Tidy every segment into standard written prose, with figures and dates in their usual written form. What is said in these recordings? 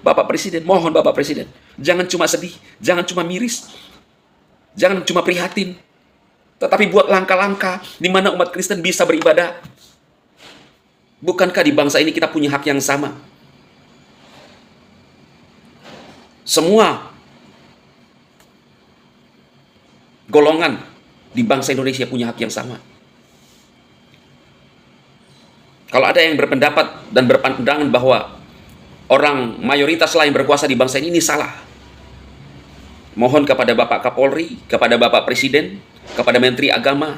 Bapak Presiden, mohon Bapak Presiden, jangan cuma sedih, jangan cuma miris, jangan cuma prihatin, tetapi buat langkah-langkah di mana umat Kristen bisa beribadah. Bukankah di bangsa ini kita punya hak yang sama? Semua golongan di bangsa Indonesia punya hak yang sama. Kalau ada yang berpendapat dan berpandangan bahwa orang mayoritas lah yang berkuasa di bangsa ini salah, mohon kepada Bapak Kapolri, kepada Bapak Presiden, kepada Menteri Agama,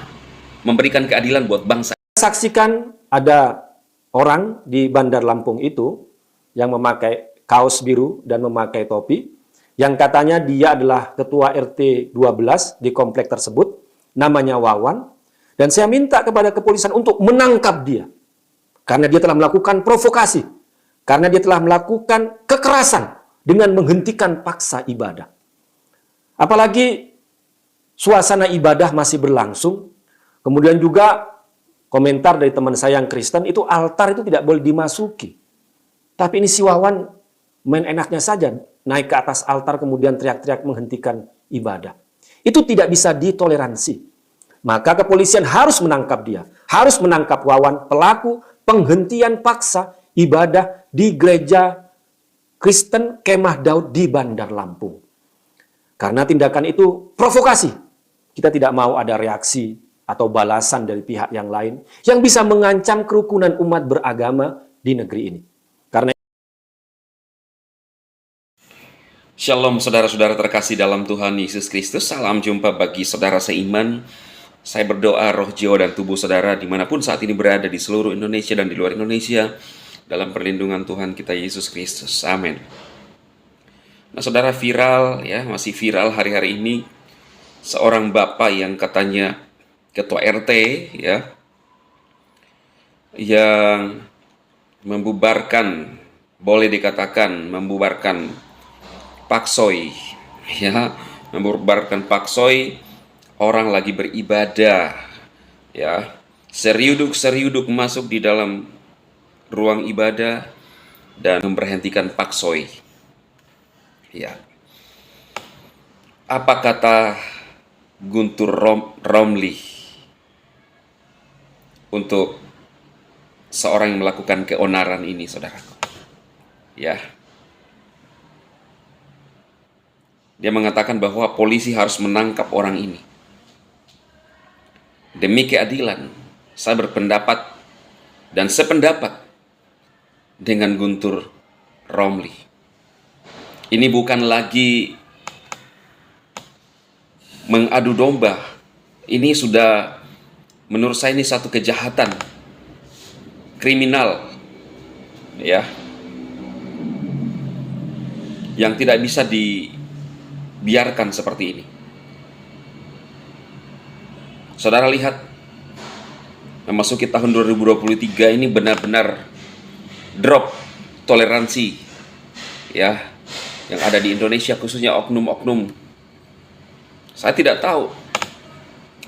memberikan keadilan buat bangsa. Saksikan ada orang di Bandar Lampung itu yang memakai kaos biru dan memakai topi, yang katanya dia adalah ketua RT 12 di komplek tersebut, namanya Wawan, dan saya minta kepada kepolisian untuk menangkap dia, karena dia telah melakukan provokasi, karena dia telah melakukan kekerasan dengan menghentikan paksa ibadah. Apalagi suasana ibadah masih berlangsung, kemudian juga komentar dari teman saya yang Kristen, itu altar itu tidak boleh dimasuki. Tapi ini si Wawan main enaknya saja, naik ke atas altar kemudian teriak-teriak menghentikan ibadah. Itu tidak bisa ditoleransi. Maka kepolisian harus menangkap dia, harus menangkap Wawan, pelaku penghentian paksa ibadah di gereja Kristen Kemah Daud di Bandar Lampung. Karena tindakan itu provokasi. Kita tidak mau ada reaksi atau balasan dari pihak yang lain yang bisa mengancam kerukunan umat beragama di negeri ini. Karena Shalom saudara-saudara terkasih dalam Tuhan Yesus Kristus. Salam jumpa bagi saudara seiman. Saya berdoa roh, jiwa, dan tubuh saudara dimanapun saat ini berada di seluruh Indonesia dan di luar Indonesia dalam perlindungan Tuhan kita Yesus Kristus. Amin. Nah saudara, viral ya, masih viral hari-hari ini seorang bapak yang katanya ketua RT ya, yang membubarkan, boleh dikatakan membubarkan paksoi ya, membubarkan paksoi. Orang lagi beribadah ya, seriuduk masuk di dalam ruang ibadah dan memberhentikan paksoi ya. Apa kata Guntur Romli untuk seorang yang melakukan keonaran ini, saudaraku ya? Dia mengatakan bahwa polisi harus menangkap orang ini demi keadilan. Saya berpendapat dan sependapat dengan Guntur Romli. Ini bukan lagi mengadu domba. Ini sudah, menurut saya ini satu kejahatan kriminal ya, yang tidak bisa dibiarkan seperti ini. Saudara lihat, memasuki tahun 2023 ini benar-benar drop toleransi ya yang ada di Indonesia, khususnya oknum-oknum. Saya tidak tahu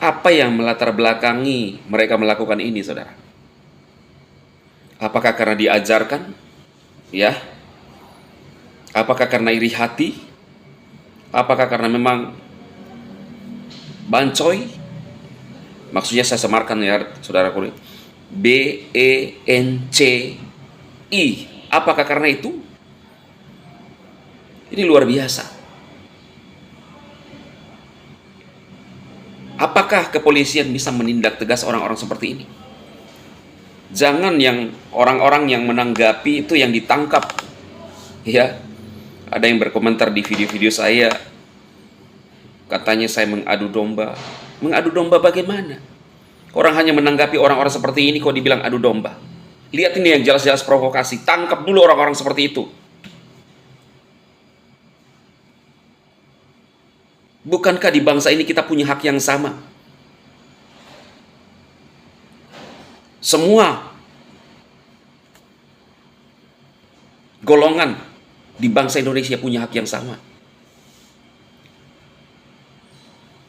apa yang melatar belakangi mereka melakukan ini, saudara. Apakah karena diajarkan ya? Apakah karena iri hati? Apakah karena memang bancoy? Maksudnya saya semarkan ya saudaraku, BENCI. Apakah karena itu? Ini luar biasa. Apakah kepolisian bisa menindak tegas orang-orang seperti ini? Jangan yang orang-orang yang menanggapi itu yang ditangkap ya. Ada yang berkomentar di video-video saya, katanya saya mengadu domba. Mengadu domba bagaimana? Orang hanya menanggapi orang-orang seperti ini kok dibilang adu domba. Lihat ini yang jelas-jelas provokasi. Tangkap dulu orang-orang seperti itu. Bukankah di bangsa ini kita punya hak yang sama? Semua golongan di bangsa Indonesia punya hak yang sama.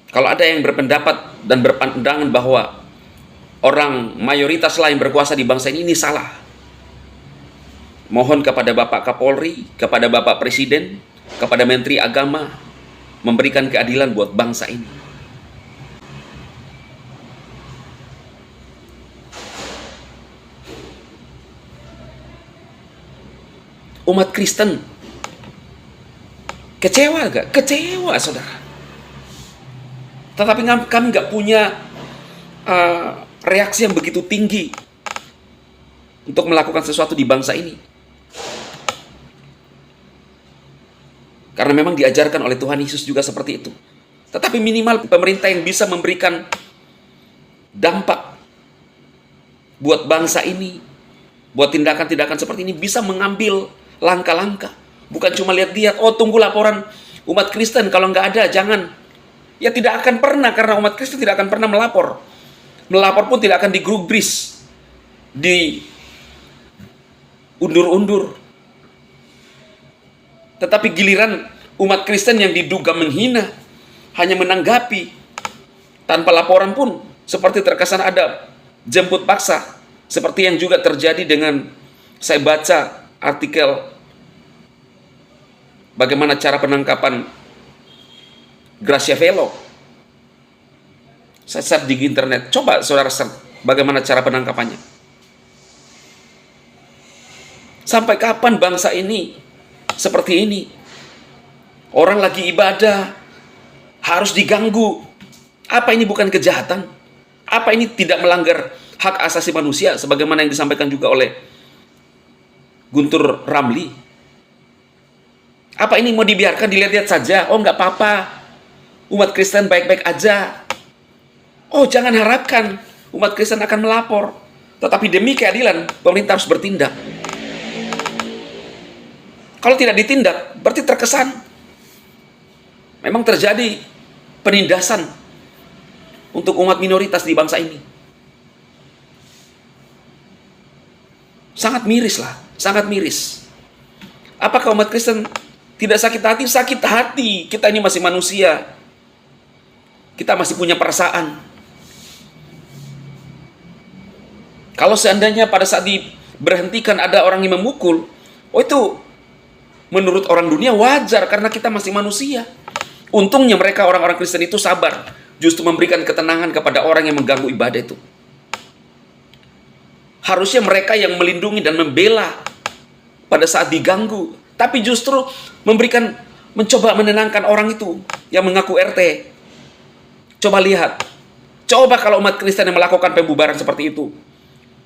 Kalau ada yang berpendapat dan berpandangan bahwa orang mayoritas lah yang berkuasa di bangsa ini salah, Mohon kepada Bapak Kapolri, kepada Bapak Presiden, kepada Menteri Agama, memberikan keadilan buat bangsa ini. Umat Kristen kecewa gak? Kecewa, saudara. Tetapi kami nggak punya reaksi yang begitu tinggi untuk melakukan sesuatu di bangsa ini. Karena memang diajarkan oleh Tuhan Yesus juga seperti itu. Tetapi minimal pemerintah yang bisa memberikan dampak buat bangsa ini, buat tindakan-tindakan seperti ini, bisa mengambil langkah-langkah. Bukan cuma lihat-lihat, oh tunggu laporan umat Kristen, kalau nggak ada, jangan. Ya tidak akan pernah, karena umat Kristen tidak akan pernah melapor. Melapor pun tidak akan digubris, diundur-undur. Tetapi giliran umat Kristen yang diduga menghina, hanya menanggapi, tanpa laporan pun, seperti terkesan ada jemput paksa. Seperti yang juga terjadi dengan, saya baca artikel bagaimana cara penangkapan Gracia Velo. Saya search di internet, coba saudara search bagaimana cara penangkapannya. Sampai kapan bangsa ini seperti ini? Orang lagi ibadah harus diganggu. Apa ini bukan kejahatan? Apa ini tidak melanggar hak asasi manusia sebagaimana yang disampaikan juga oleh Guntur Ramli? Apa ini mau dibiarkan dilihat-lihat saja? Oh, nggak apa-apa. Umat Kristen baik-baik aja. Oh, jangan harapkan umat Kristen akan melapor. Tetapi demi keadilan, pemerintah harus bertindak. Kalau tidak ditindak, berarti terkesan memang terjadi penindasan untuk umat minoritas di bangsa ini. Sangat miris lah, sangat miris. Apakah umat Kristen tidak sakit hati? Sakit hati. Kita ini masih manusia. Kita masih punya perasaan. Kalau seandainya pada saat diberhentikan ada orang yang memukul, oh itu menurut orang dunia wajar karena kita masih manusia. Untungnya mereka orang-orang Kristen itu sabar, justru memberikan ketenangan kepada orang yang mengganggu ibadah itu. Harusnya mereka yang melindungi dan membela pada saat diganggu, tapi justru mencoba menenangkan orang itu yang mengaku RT. Coba lihat, coba kalau umat Kristen yang melakukan pembubaran seperti itu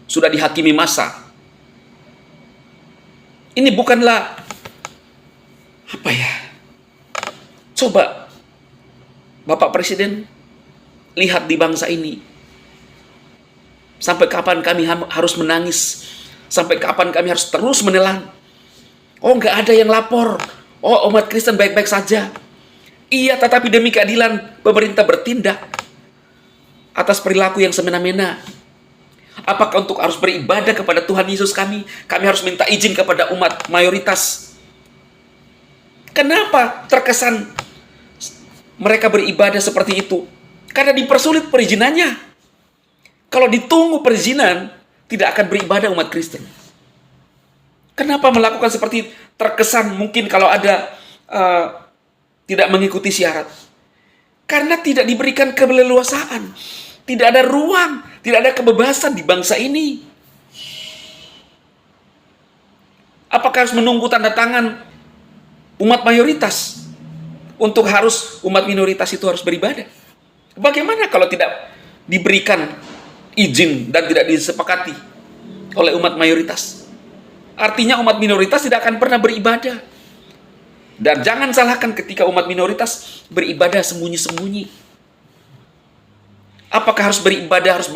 sudah dihakimi massa. Ini bukanlah apa ya? Coba Bapak Presiden lihat di bangsa ini. Sampai kapan kami harus menangis? Sampai kapan kami harus terus menelan? Oh, nggak ada yang lapor. Oh, umat Kristen baik-baik saja. Iya, tetapi demi keadilan pemerintah bertindak atas perilaku yang semena-mena. Apakah untuk harus beribadah kepada Tuhan Yesus kami harus minta izin kepada umat mayoritas? Kenapa terkesan mereka beribadah seperti itu? Karena dipersulit perizinannya. Kalau ditunggu perizinan, tidak akan beribadah umat Kristen. Kenapa melakukan seperti itu? Terkesan mungkin kalau ada tidak mengikuti syarat. Karena tidak diberikan keleluasaan. Tidak ada ruang, tidak ada kebebasan di bangsa ini. Apakah harus menunggu tanda tangan umat mayoritas untuk harus umat minoritas itu harus beribadah? Bagaimana kalau tidak diberikan izin dan tidak disepakati oleh umat mayoritas? Artinya umat minoritas tidak akan pernah beribadah. Dan jangan salahkan ketika umat minoritas beribadah sembunyi-sembunyi. Apakah harus beribadah, harus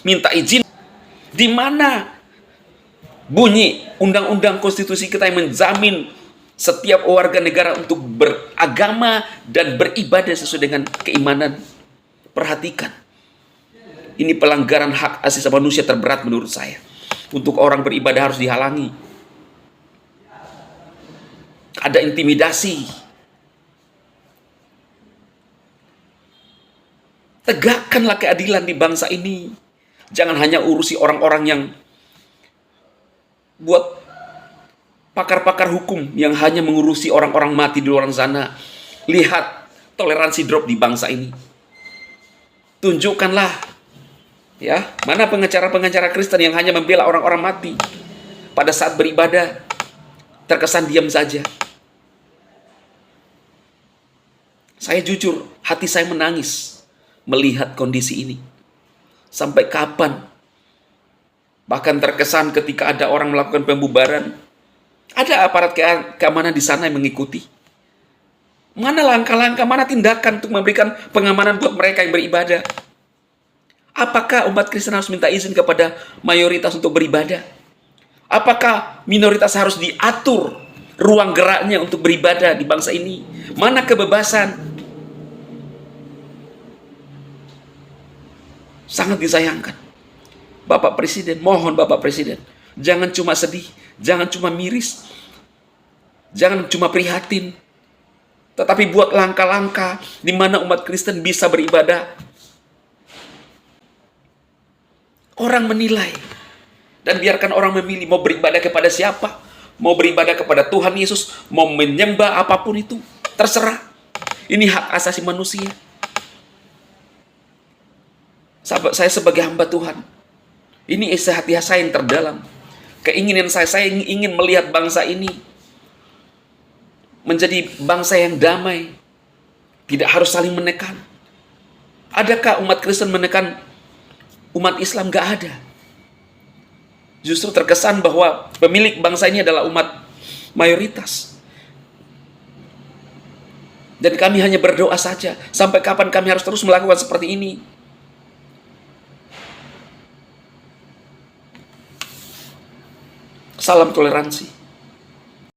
minta izin? Di mana bunyi undang-undang konstitusi kita yang menjamin setiap warga negara untuk beragama dan beribadah sesuai dengan keimanan? Perhatikan. Ini pelanggaran hak asasi manusia terberat menurut saya. Untuk orang beribadah harus dihalangi. Ada intimidasi. Tegakkanlah keadilan di bangsa ini. Jangan hanya urusi orang-orang yang buat pakar-pakar hukum yang hanya mengurusi orang-orang mati di luar sana. Lihat toleransi drop di bangsa ini. Tunjukkanlah, ya, mana pengacara-pengacara Kristen yang hanya membela orang-orang mati pada saat beribadah, terkesan diam saja. Saya jujur, hati saya menangis melihat kondisi ini. Sampai kapan? Bahkan terkesan ketika ada orang melakukan pembubaran, ada aparat keamanan di sana yang mengikuti. Mana langkah-langkah, mana tindakan untuk memberikan pengamanan buat mereka yang beribadah? Apakah umat Kristen harus minta izin kepada mayoritas untuk beribadah? Apakah minoritas harus diatur ruang geraknya untuk beribadah di bangsa ini? Mana kebebasan? Sangat disayangkan. Bapak Presiden, mohon Bapak Presiden, jangan cuma sedih, jangan cuma miris, jangan cuma prihatin, tetapi buat langkah-langkah di mana umat Kristen bisa beribadah. Orang menilai, dan biarkan orang memilih mau beribadah kepada siapa, mau beribadah kepada Tuhan Yesus, mau menyembah apapun itu, terserah. Ini hak asasi manusia. Sahabat saya sebagai hamba Tuhan, ini isi hati saya yang terdalam. Keinginan saya ingin melihat bangsa ini menjadi bangsa yang damai, tidak harus saling menekan. Adakah umat Kristen menekan umat Islam? Gak ada. Justru terkesan bahwa pemilik bangsa ini adalah umat mayoritas. Dan kami hanya berdoa saja. Sampai kapan kami harus terus melakukan seperti ini? Salam toleransi.